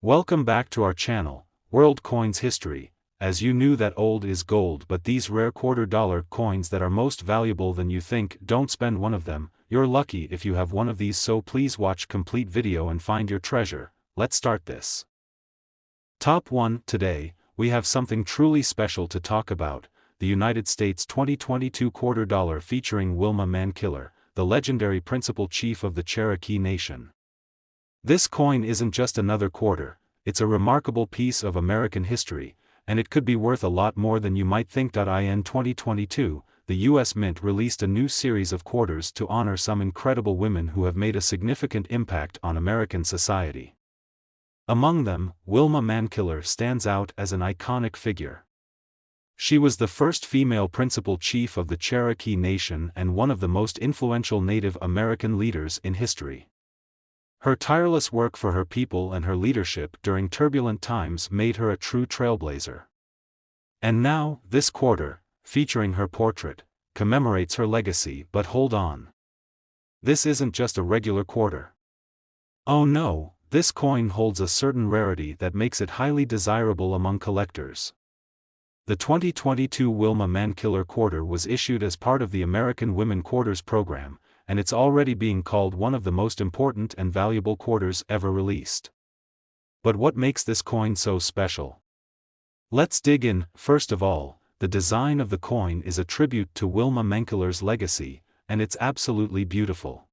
Welcome back to our channel, World Coins History. As you knew that old is gold, but these rare $quarter coins that are most valuable than you think, don't spend one of them. You're lucky if you have one of these, so please watch complete video and find your treasure. Let's start this. Top 1. Today, we have something truly special to talk about, the United States 2022 $quarter featuring Wilma Mankiller, the legendary principal chief of the Cherokee Nation. This coin isn't just another quarter, it's a remarkable piece of American history, and it could be worth a lot more than you might think. In 2022, the U.S. Mint released a new series of quarters to honor some incredible women who have made a significant impact on American society. Among them, Wilma Mankiller stands out as an iconic figure. She was the first female principal chief of the Cherokee Nation and one of the most influential Native American leaders in history. Her tireless work for her people and her leadership during turbulent times made her a true trailblazer. And now, this quarter, featuring her portrait, commemorates her legacy. But hold on. This isn't just a regular quarter. Oh no, this coin holds a certain rarity that makes it highly desirable among collectors. The 2022 Wilma Mankiller quarter was issued as part of the American Women Quarters program, and it's already being called one of the most important and valuable quarters ever released. But what makes this coin so special? Let's dig in. First of all, the design of the coin is a tribute to Wilma Mankiller's legacy, and it's absolutely beautiful.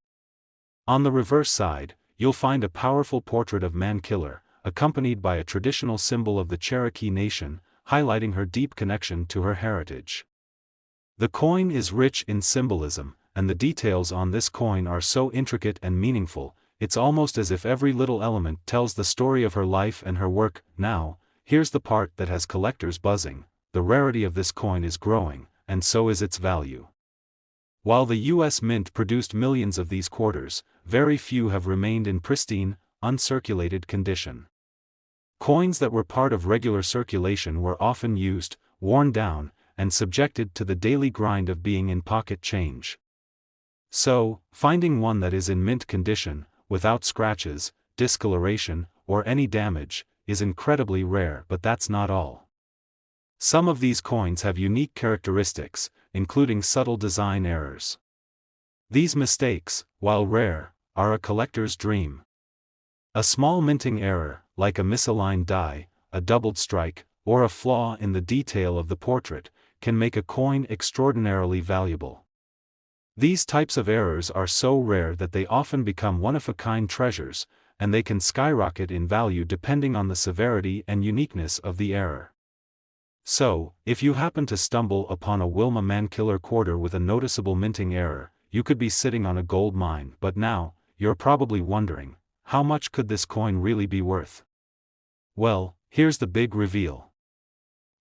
On the reverse side, you'll find a powerful portrait of Mankiller, accompanied by a traditional symbol of the Cherokee Nation, highlighting her deep connection to her heritage. The coin is rich in symbolism, and the details on this coin are so intricate and meaningful, it's almost as if every little element tells the story of her life and her work. Now, here's the part that has collectors buzzing: the rarity of this coin is growing, and so is its value. While the U.S. Mint produced millions of these quarters, very few have remained in pristine, uncirculated condition. Coins that were part of regular circulation were often used, worn down, and subjected to the daily grind of being in pocket change. So, finding one that is in mint condition, without scratches, discoloration, or any damage, is incredibly rare. But that's not all. Some of these coins have unique characteristics, including subtle design errors. These mistakes, while rare, are a collector's dream. A small minting error, like a misaligned die, a doubled strike, or a flaw in the detail of the portrait, can make a coin extraordinarily valuable. These types of errors are so rare that they often become one-of-a-kind treasures, and they can skyrocket in value depending on the severity and uniqueness of the error. So, if you happen to stumble upon a Wilma Mankiller quarter with a noticeable minting error, you could be sitting on a gold mine. But now, you're probably wondering, how much could this coin really be worth? Well, here's the big reveal.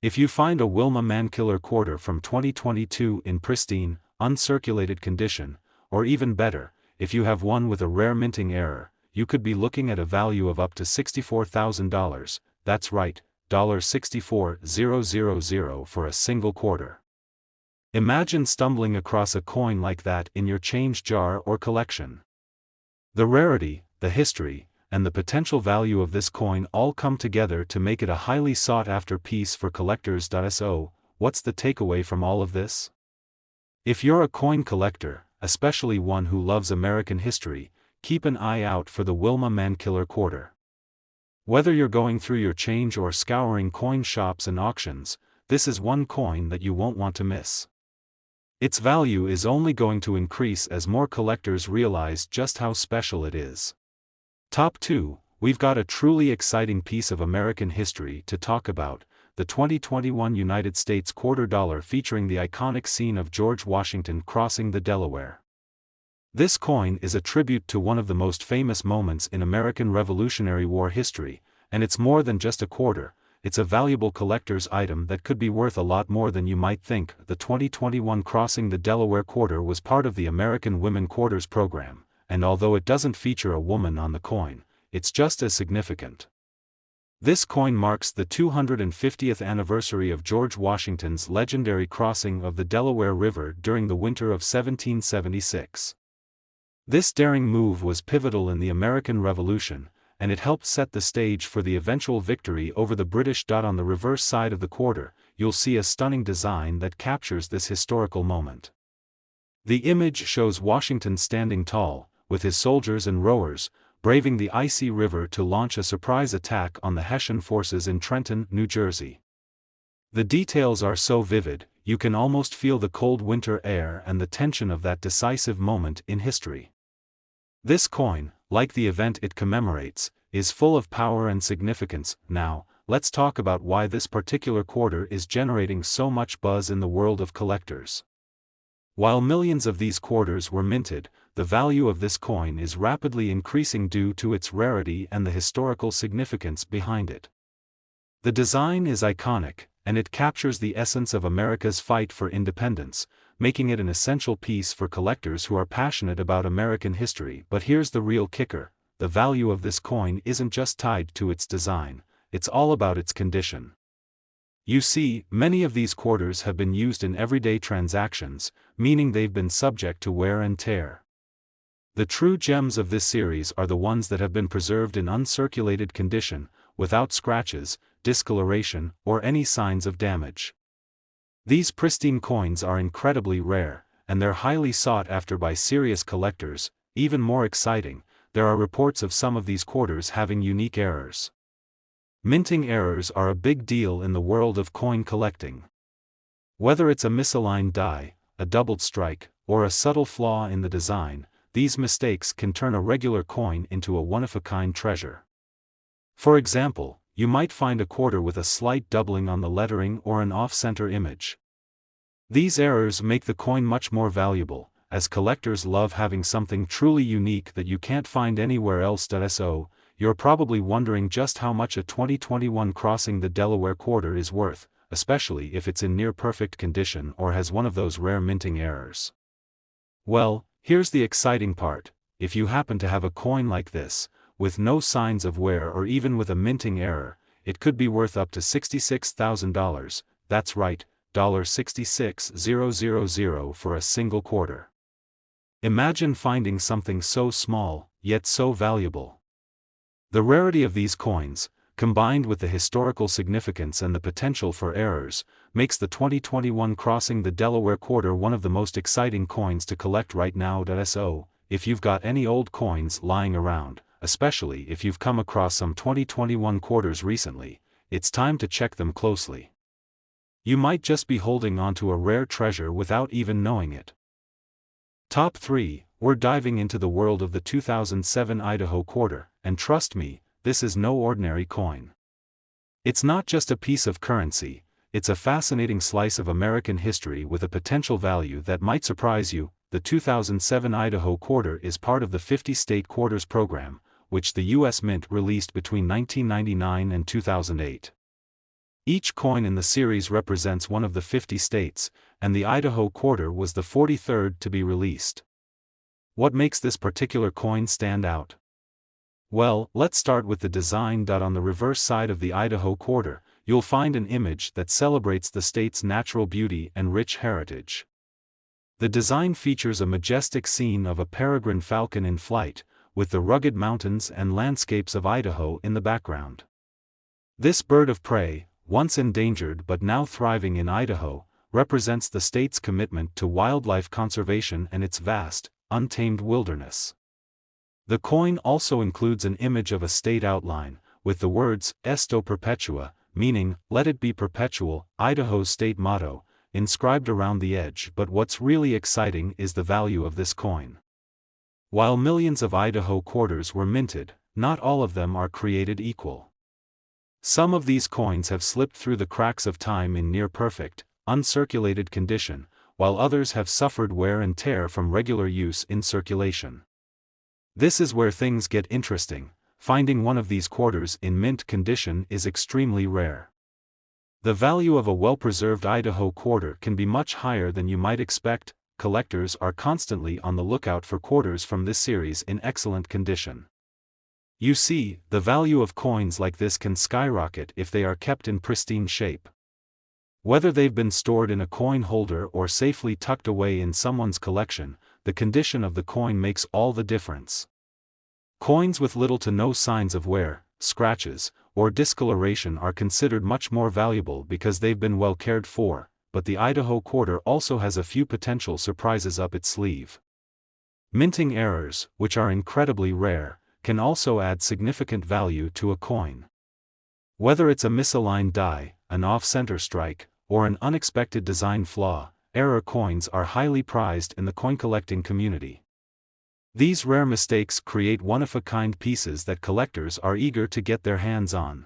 If you find a Wilma Mankiller quarter from 2022 in pristine, uncirculated condition, or even better, if you have one with a rare minting error, you could be looking at a value of up to $64,000, that's right, $64,000 for a single quarter. Imagine stumbling across a coin like that in your change jar or collection. The rarity, the history, and the potential value of this coin all come together to make it a highly sought-after piece for collectors. So, what's the takeaway from all of this? If you're a coin collector, especially one who loves American history, keep an eye out for the Wilma Mankiller quarter. Whether you're going through your change or scouring coin shops and auctions, this is one coin that you won't want to miss. Its value is only going to increase as more collectors realize just how special it is. Top 2, we've got a truly exciting piece of American history to talk about, the 2021 United States $quarter featuring the iconic scene of George Washington crossing the Delaware. This coin is a tribute to one of the most famous moments in American Revolutionary War history, and it's more than just a quarter, it's a valuable collector's item that could be worth a lot more than you might think. The 2021 Crossing the Delaware quarter was part of the American Women Quarters program, and although it doesn't feature a woman on the coin, it's just as significant. This coin marks the 250th anniversary of George Washington's legendary crossing of the Delaware River during the winter of 1776. This daring move was pivotal in the American Revolution, and it helped set the stage for the eventual victory over the British. On the reverse side of the quarter, you'll see a stunning design that captures this historical moment. The image shows Washington standing tall, with his soldiers and rowers, braving the icy river to launch a surprise attack on the Hessian forces in Trenton, New Jersey. The details are so vivid, you can almost feel the cold winter air and the tension of that decisive moment in history. This coin, like the event it commemorates, is full of power and significance. Now, let's talk about why this particular quarter is generating so much buzz in the world of collectors. While millions of these quarters were minted, the value of this coin is rapidly increasing due to its rarity and the historical significance behind it. The design is iconic, and it captures the essence of America's fight for independence, making it an essential piece for collectors who are passionate about American history. But here's the real kicker: the value of this coin isn't just tied to its design, it's all about its condition. You see, many of these quarters have been used in everyday transactions, meaning they've been subject to wear and tear. The true gems of this series are the ones that have been preserved in uncirculated condition, without scratches, discoloration, or any signs of damage. These pristine coins are incredibly rare, and they're highly sought after by serious collectors. Even more exciting, there are reports of some of these quarters having unique errors. Minting errors are a big deal in the world of coin collecting. Whether it's a misaligned die, a doubled strike, or a subtle flaw in the design, these mistakes can turn a regular coin into a one-of-a-kind treasure. For example, you might find a quarter with a slight doubling on the lettering or an off-center image. These errors make the coin much more valuable, as collectors love having something truly unique that you can't find anywhere else. So, you're probably wondering just how much a 2021 crossing the Delaware quarter is worth, especially if it's in near-perfect condition or has one of those rare minting errors. Well, here's the exciting part: if you happen to have a coin like this, with no signs of wear or even with a minting error, it could be worth up to $66,000, that's right, $66,000 for a single quarter. Imagine finding something so small, yet so valuable. The rarity of these coins, combined with the historical significance and the potential for errors, makes the 2021 crossing the Delaware quarter one of the most exciting coins to collect right now. So, if you've got any old coins lying around, especially if you've come across some 2021 quarters recently, it's time to check them closely. You might just be holding onto a rare treasure without even knowing it. Top 3, we're diving into the world of the 2007 Idaho quarter, and trust me, this is no ordinary coin. It's not just a piece of currency, it's a fascinating slice of American history with a potential value that might surprise you. The 2007 Idaho quarter is part of the 50-state quarters program, which the U.S. Mint released between 1999 and 2008. Each coin in the series represents one of the 50 states, and the Idaho quarter was the 43rd to be released. What makes this particular coin stand out? Well, let's start with the design. On the reverse side of the Idaho quarter, you'll find an image that celebrates the state's natural beauty and rich heritage. The design features a majestic scene of a peregrine falcon in flight, with the rugged mountains and landscapes of Idaho in the background. This bird of prey, once endangered but now thriving in Idaho, represents the state's commitment to wildlife conservation and its vast, untamed wilderness. The coin also includes an image of a state outline, with the words, Esto Perpetua, meaning, let it be perpetual, Idaho's state motto, inscribed around the edge. But what's really exciting is the value of this coin. While millions of Idaho quarters were minted, not all of them are created equal. Some of these coins have slipped through the cracks of time in near-perfect, uncirculated condition, while others have suffered wear and tear from regular use in circulation. This is where things get interesting. Finding one of these quarters in mint condition is extremely rare. The value of a well-preserved Idaho quarter can be much higher than you might expect. Collectors are constantly on the lookout for quarters from this series in excellent condition. You see, the value of coins like this can skyrocket if they are kept in pristine shape. Whether they've been stored in a coin holder or safely tucked away in someone's collection, the condition of the coin makes all the difference. Coins with little to no signs of wear, scratches, or discoloration are considered much more valuable because they've been well cared for, but the Idaho quarter also has a few potential surprises up its sleeve. Minting errors, which are incredibly rare, can also add significant value to a coin. Whether it's a misaligned die, an off-center strike, or an unexpected design flaw, error coins are highly prized in the coin collecting community. These rare mistakes create one-of-a-kind pieces that collectors are eager to get their hands on.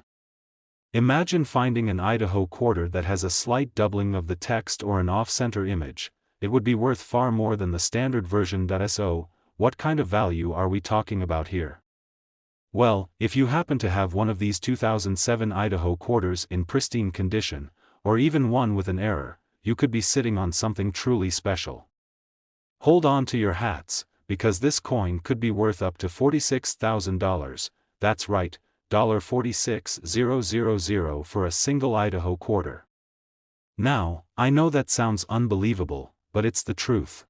Imagine finding an Idaho quarter that has a slight doubling of the text or an off-center image. It would be worth far more than the standard version. So, what kind of value are we talking about here? Well, if you happen to have one of these 2007 Idaho quarters in pristine condition, or even one with an error, you could be sitting on something truly special. Hold on to your hats, because this coin could be worth up to $46,000, that's right, $46,000 for a single Idaho quarter. Now, I know that sounds unbelievable, but it's the truth.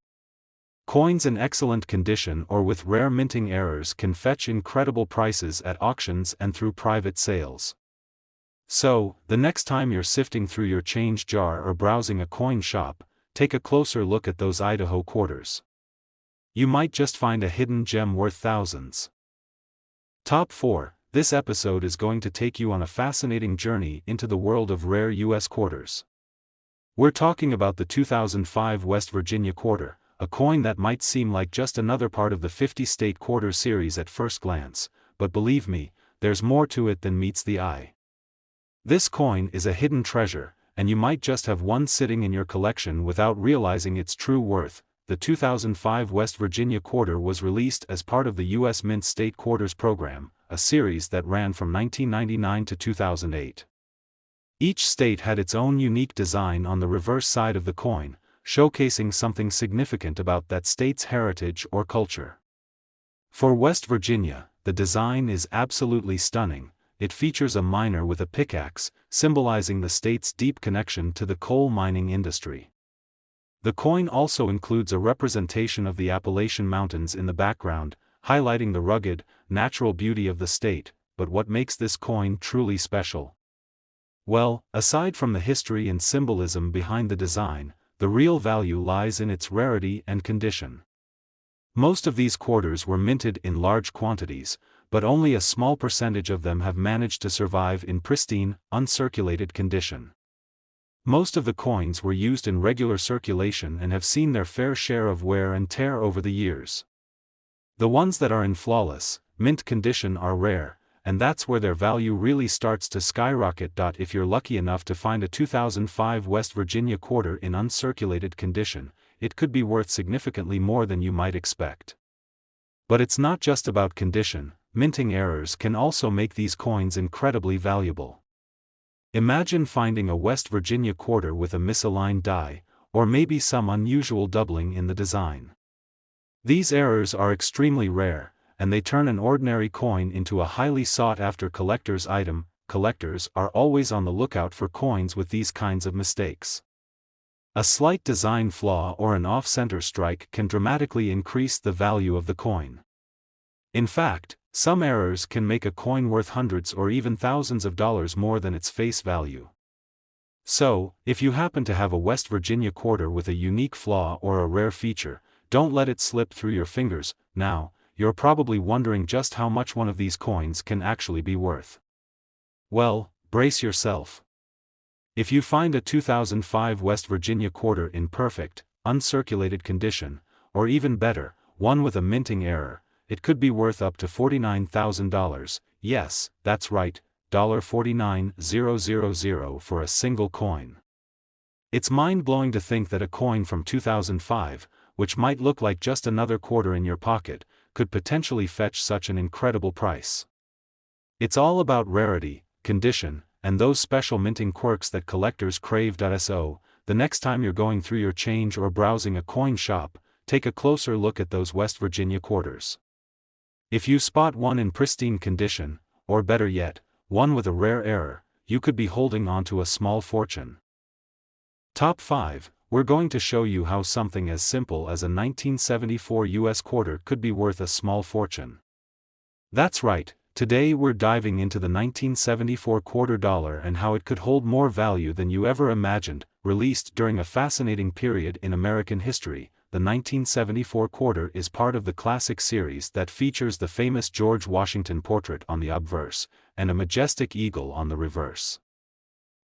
Coins in excellent condition or with rare minting errors can fetch incredible prices at auctions and through private sales. So, the next time you're sifting through your change jar or browsing a coin shop, take a closer look at those Idaho quarters. You might just find a hidden gem worth thousands. Top 4. This episode is going to take you on a fascinating journey into the world of rare U.S. quarters. We're talking about the 2005 West Virginia quarter, a coin that might seem like just another part of the 50-state quarter series at first glance, but believe me, there's more to it than meets the eye. This coin is a hidden treasure, and you might just have one sitting in your collection without realizing its true worth. The 2005 West Virginia quarter was released as part of the U.S. Mint State Quarters program, a series that ran from 1999 to 2008. Each state had its own unique design on the reverse side of the coin, showcasing something significant about that state's heritage or culture. For West Virginia, the design is absolutely stunning. It features a miner with a pickaxe, symbolizing the state's deep connection to the coal mining industry. The coin also includes a representation of the Appalachian Mountains in the background, highlighting the rugged, natural beauty of the state. But what makes this coin truly special? Well, aside from the history and symbolism behind the design, the real value lies in its rarity and condition. Most of these quarters were minted in large quantities, but only a small percentage of them have managed to survive in pristine, uncirculated condition. Most of the coins were used in regular circulation and have seen their fair share of wear and tear over the years. The ones that are in flawless, mint condition are rare, and that's where their value really starts to skyrocket. If you're lucky enough to find a 2005 West Virginia quarter in uncirculated condition, it could be worth significantly more than you might expect. But it's not just about condition. Minting errors can also make these coins incredibly valuable. Imagine finding a West Virginia quarter with a misaligned die, or maybe some unusual doubling in the design. These errors are extremely rare, and they turn an ordinary coin into a highly sought-after collector's item. Collectors are always on the lookout for coins with these kinds of mistakes. A slight design flaw or an off-center strike can dramatically increase the value of the coin. In fact, some errors can make a coin worth hundreds or even thousands of dollars more than its face value. So, if you happen to have a West Virginia quarter with a unique flaw or a rare feature, don't let it slip through your fingers. Now, you're probably wondering just how much one of these coins can actually be worth. Well, brace yourself. If you find a 2005 West Virginia quarter in perfect, uncirculated condition, or even better, one with a minting error, it could be worth up to $49,000, yes, that's right, $49,000 for a single coin. It's mind-blowing to think that a coin from 2005, which might look like just another quarter in your pocket, could potentially fetch such an incredible price. It's all about rarity, condition, and those special minting quirks that collectors crave. So, the next time you're going through your change or browsing a coin shop, take a closer look at those West Virginia quarters. If you spot one in pristine condition, or better yet, one with a rare error, you could be holding on to a small fortune. Top 5. We're going to show you how something as simple as a 1974 US quarter could be worth a small fortune. That's right, today we're diving into the 1974 quarter dollar and how it could hold more value than you ever imagined. Released during a fascinating period in American history, the 1974 quarter is part of the classic series that features the famous George Washington portrait on the obverse, and a majestic eagle on the reverse.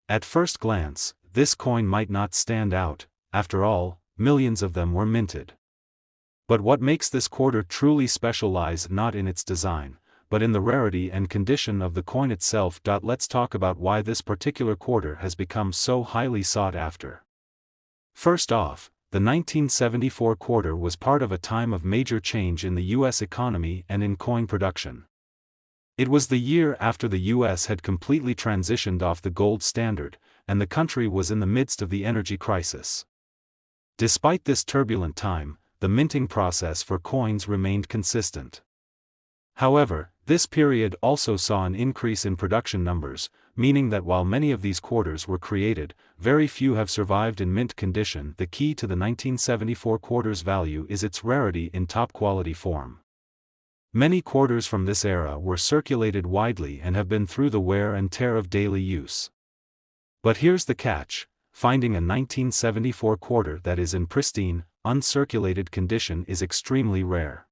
At first glance, this coin might not stand out. After all, millions of them were minted. But what makes this quarter truly special lies not in its design, but in the rarity and condition of the coin itself. Let's talk about why this particular quarter has become so highly sought after. First off, the 1974 quarter was part of a time of major change in the U.S. economy and in coin production. It was the year after the U.S. had completely transitioned off the gold standard, and the country was in the midst of the energy crisis. Despite this turbulent time, the minting process for coins remained consistent. However, this period also saw an increase in production numbers, meaning that while many of these quarters were created, very few have survived in mint condition. The key to the 1974 quarter's value is its rarity in top-quality form. Many quarters from this era were circulated widely and have been through the wear and tear of daily use. But here's the catch: finding a 1974 quarter that is in pristine, uncirculated condition is extremely rare.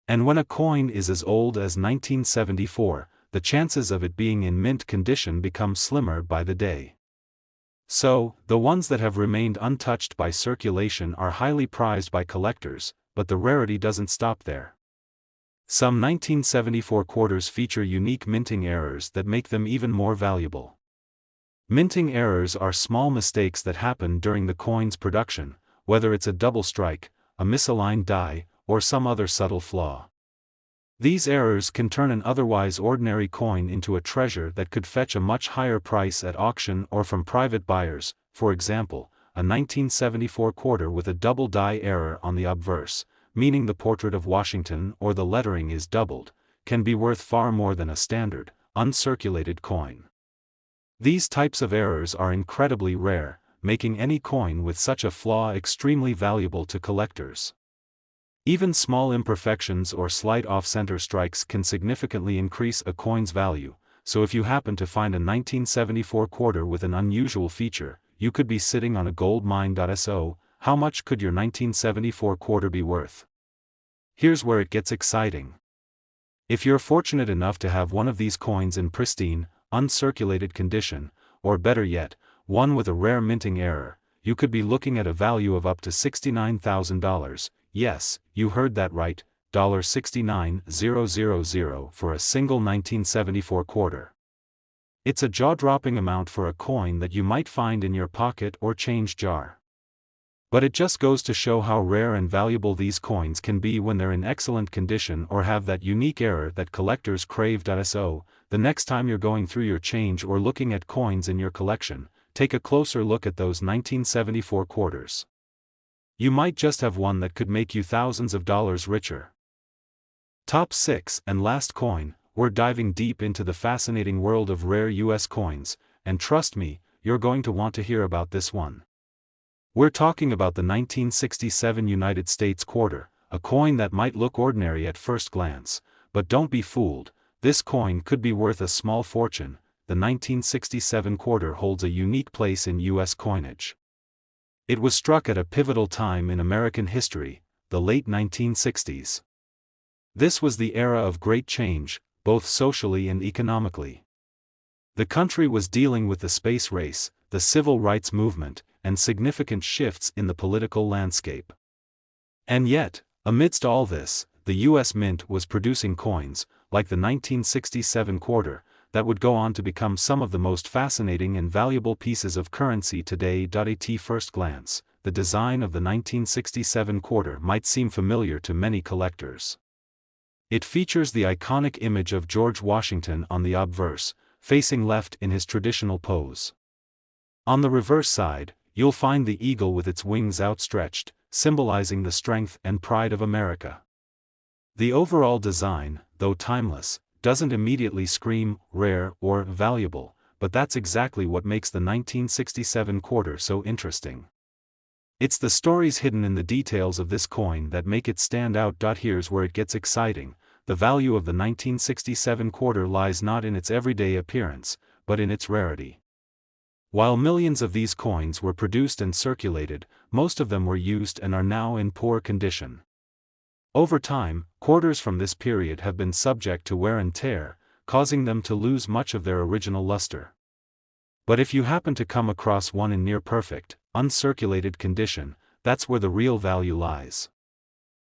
And when a coin is as old as 1974, the chances of it being in mint condition become slimmer by the day. So, the ones that have remained untouched by circulation are highly prized by collectors, but the rarity doesn't stop there. Some 1974 quarters feature unique minting errors that make them even more valuable. Minting errors are small mistakes that happen during the coin's production, whether it's a double strike, a misaligned die, or some other subtle flaw. These errors can turn an otherwise ordinary coin into a treasure that could fetch a much higher price at auction or from private buyers. For example, a 1974 quarter with a double die error on the obverse, meaning the portrait of Washington or the lettering is doubled, can be worth far more than a standard, uncirculated coin. These types of errors are incredibly rare, making any coin with such a flaw extremely valuable to collectors. Even small imperfections or slight off-center strikes can significantly increase a coin's value, so if you happen to find a 1974 quarter with an unusual feature, you could be sitting on a gold mine. So, how much could your 1974 quarter be worth? Here's where it gets exciting. If you're fortunate enough to have one of these coins in pristine, uncirculated condition, or better yet, one with a rare minting error, you could be looking at a value of up to $69,000. Yes, you heard that right, $69,000 for a single 1974 quarter. It's a jaw-dropping amount for a coin that you might find in your pocket or change jar. But it just goes to show how rare and valuable these coins can be when they're in excellent condition or have that unique error that collectors crave. So, the next time you're going through your change or looking at coins in your collection, take a closer look at those 1974 quarters. You might just have one that could make you thousands of dollars richer. Top 6 and last coin, we're diving deep into the fascinating world of rare US coins, and trust me, you're going to want to hear about this one. We're talking about the 1967 United States quarter, a coin that might look ordinary at first glance, but don't be fooled, this coin could be worth a small fortune. The 1967 quarter holds a unique place in US coinage. It was struck at a pivotal time in American history, the late 1960s. This was the era of great change, both socially and economically. The country was dealing with the space race, the civil rights movement, and significant shifts in the political landscape. And yet, amidst all this, the U.S. Mint was producing coins, like the 1967 quarter, that would go on to become some of the most fascinating and valuable pieces of currency today. At first glance, the design of the 1967 quarter might seem familiar to many collectors. It features the iconic image of George Washington on the obverse, facing left in his traditional pose. On the reverse side, you'll find the eagle with its wings outstretched, symbolizing the strength and pride of America. The overall design, though timeless, doesn't immediately scream rare or valuable, but that's exactly what makes the 1967 quarter so interesting. It's the stories hidden in the details of this coin that make it stand out. Here's where it gets exciting. the value of the 1967 quarter lies not in its everyday appearance, but in its rarity. While millions of these coins were produced and circulated, most of them were used and are now in poor condition. Over time, quarters from this period have been subject to wear and tear, causing them to lose much of their original luster. But if you happen to come across one in near-perfect, uncirculated condition, that's where the real value lies.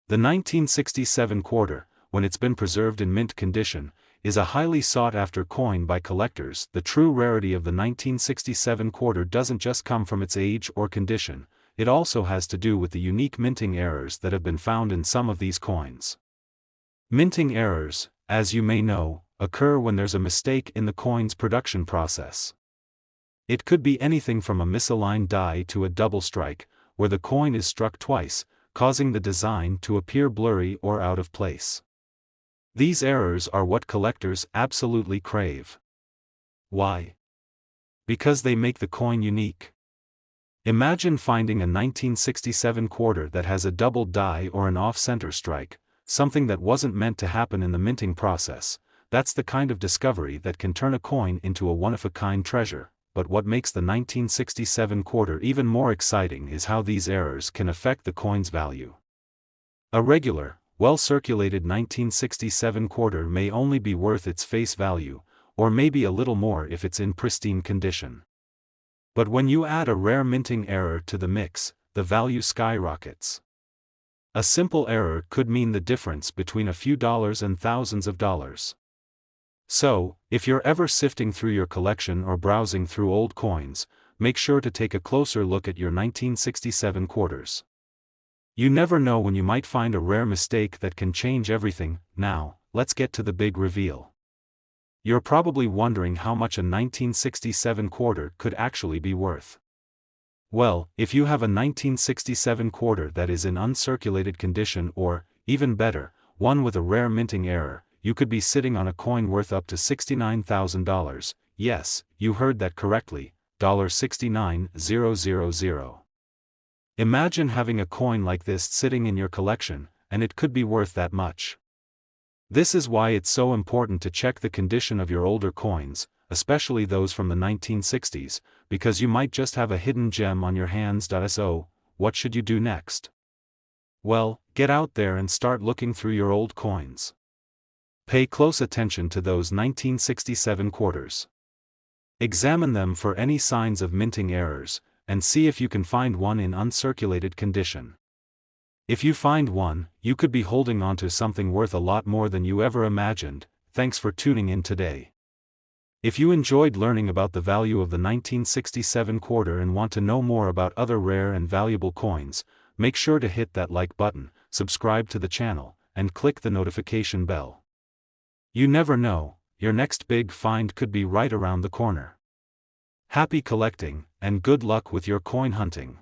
The 1967 quarter, when it's been preserved in mint condition, is a highly sought-after coin by collectors. The true rarity of the 1967 quarter doesn't just come from its age or condition, it also has to do with the unique minting errors that have been found in some of these coins. Minting errors, as you may know, occur when there's a mistake in the coin's production process. It could be anything from a misaligned die to a double strike, where the coin is struck twice, causing the design to appear blurry or out of place. These errors are what collectors absolutely crave. Why? Because they make the coin unique. Imagine finding a 1967 quarter that has a double die or an off-center strike, something that wasn't meant to happen in the minting process. That's the kind of discovery that can turn a coin into a one-of-a-kind treasure. But what makes the 1967 quarter even more exciting is how these errors can affect the coin's value. A regular, well-circulated 1967 quarter may only be worth its face value, or maybe a little more if it's in pristine condition. But when you add a rare minting error to the mix, the value skyrockets. A simple error could mean the difference between a few dollars and thousands of dollars. So, if you're ever sifting through your collection or browsing through old coins, make sure to take a closer look at your 1967 quarters. You never know when you might find a rare mistake that can change everything. Now, let's get to the big reveal. You're probably wondering how much a 1967 quarter could actually be worth. Well, if you have a 1967 quarter that is in uncirculated condition or, even better, one with a rare minting error, you could be sitting on a coin worth up to $69,000, yes, you heard that correctly, $69,000. Imagine having a coin like this sitting in your collection, and it could be worth that much. This is why it's so important to check the condition of your older coins, especially those from the 1960s, because you might just have a hidden gem on your hands. So, what should you do next? Well, get out there and start looking through your old coins. Pay close attention to those 1967 quarters. Examine them for any signs of minting errors, and see if you can find one in uncirculated condition. If you find one, you could be holding onto something worth a lot more than you ever imagined. Thanks for tuning in today. If you enjoyed learning about the value of the 1967 quarter and want to know more about other rare and valuable coins, make sure to hit that like button, subscribe to the channel, and click the notification bell. You never know, your next big find could be right around the corner. Happy collecting, and good luck with your coin hunting.